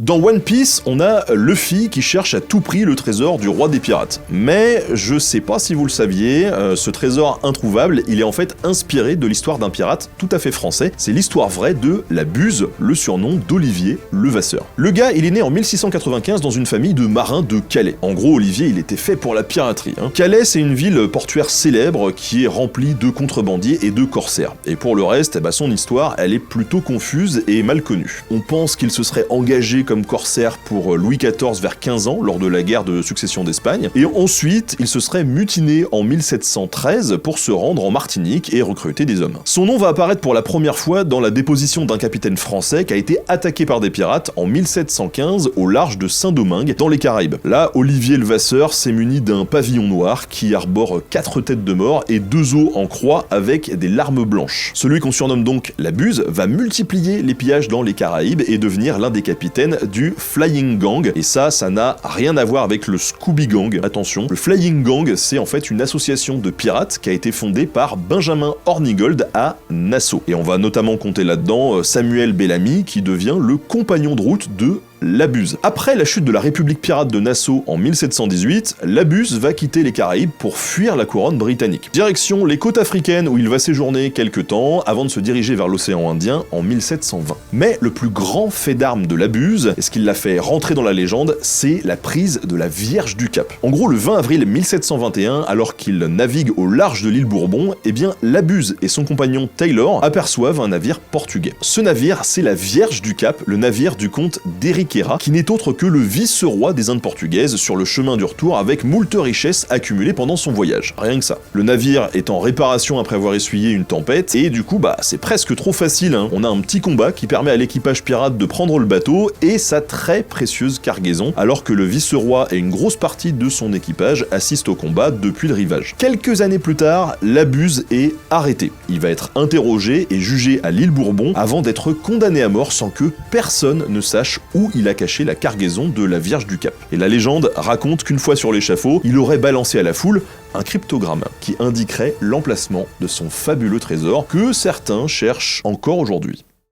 Dans One Piece, on a Luffy qui cherche à tout prix le trésor du roi des pirates. Mais je sais pas si vous le saviez, ce trésor introuvable, il est en fait inspiré de l'histoire d'un pirate tout à fait français. C'est l'histoire vraie de la Buse, le surnom d'Olivier Levasseur. Le gars, il est né en 1695 dans une famille de marins de Calais. En gros, Olivier, il était fait pour la piraterie. Calais, c'est une ville portuaire célèbre qui est remplie de contrebandiers et de corsaires. Et pour le reste, son histoire, elle est plutôt confuse et mal connue. On pense qu'il se serait engagé comme corsaire pour Louis XIV vers 15 ans, lors de la guerre de succession d'Espagne, et ensuite, il se serait mutiné en 1713 pour se rendre en Martinique et recruter des hommes. Son nom va apparaître pour la première fois dans la déposition d'un capitaine français qui a été attaqué par des pirates en 1715 au large de Saint-Domingue, dans les Caraïbes. Là, Olivier Levasseur s'est muni d'un pavillon noir qui arbore 4 têtes de mort et 2 os en croix avec des larmes blanches. Celui qu'on surnomme donc la Buse va multiplier les pillages dans les Caraïbes et devenir l'un des capitaines du Flying Gang. Et ça n'a rien à voir avec le Scooby Gang. Attention, le Flying Gang, c'est en fait une association de pirates qui a été fondée par Benjamin Hornigold à Nassau. Et on va notamment compter là-dedans Samuel Bellamy qui devient le compagnon de route de la Buse. Après la chute de la République pirate de Nassau en 1718, la Buse va quitter les Caraïbes pour fuir la couronne britannique. Direction les côtes africaines où il va séjourner quelques temps avant de se diriger vers l'océan Indien en 1720. Mais le plus grand fait d'armes de la Buse, et ce qui l'a fait rentrer dans la légende, c'est la prise de la Vierge du Cap. En gros, le 20 avril 1721, alors qu'il navigue au large de l'île Bourbon, eh bien la Buse et son compagnon Taylor aperçoivent un navire portugais. Ce navire, c'est la Vierge du Cap, le navire du comte d'Eriqueira, qui n'est autre que le vice-roi des Indes portugaises sur le chemin du retour avec moult richesses accumulées pendant son voyage. Rien que ça. Le navire est en réparation après avoir essuyé une tempête, et du coup, c'est presque trop facile. On a un petit combat qui permet à l'équipage pirate de prendre le bateau et sa très précieuse cargaison, alors que le vice-roi et une grosse partie de son équipage assistent au combat depuis le rivage. Quelques années plus tard, la Buse est arrêté. Il va être interrogé et jugé à l'île Bourbon avant d'être condamné à mort sans que personne ne sache où il a caché la cargaison de la Vierge du Cap. Et la légende raconte qu'une fois sur l'échafaud, il aurait balancé à la foule un cryptogramme qui indiquerait l'emplacement de son fabuleux trésor que certains cherchent encore aujourd'hui.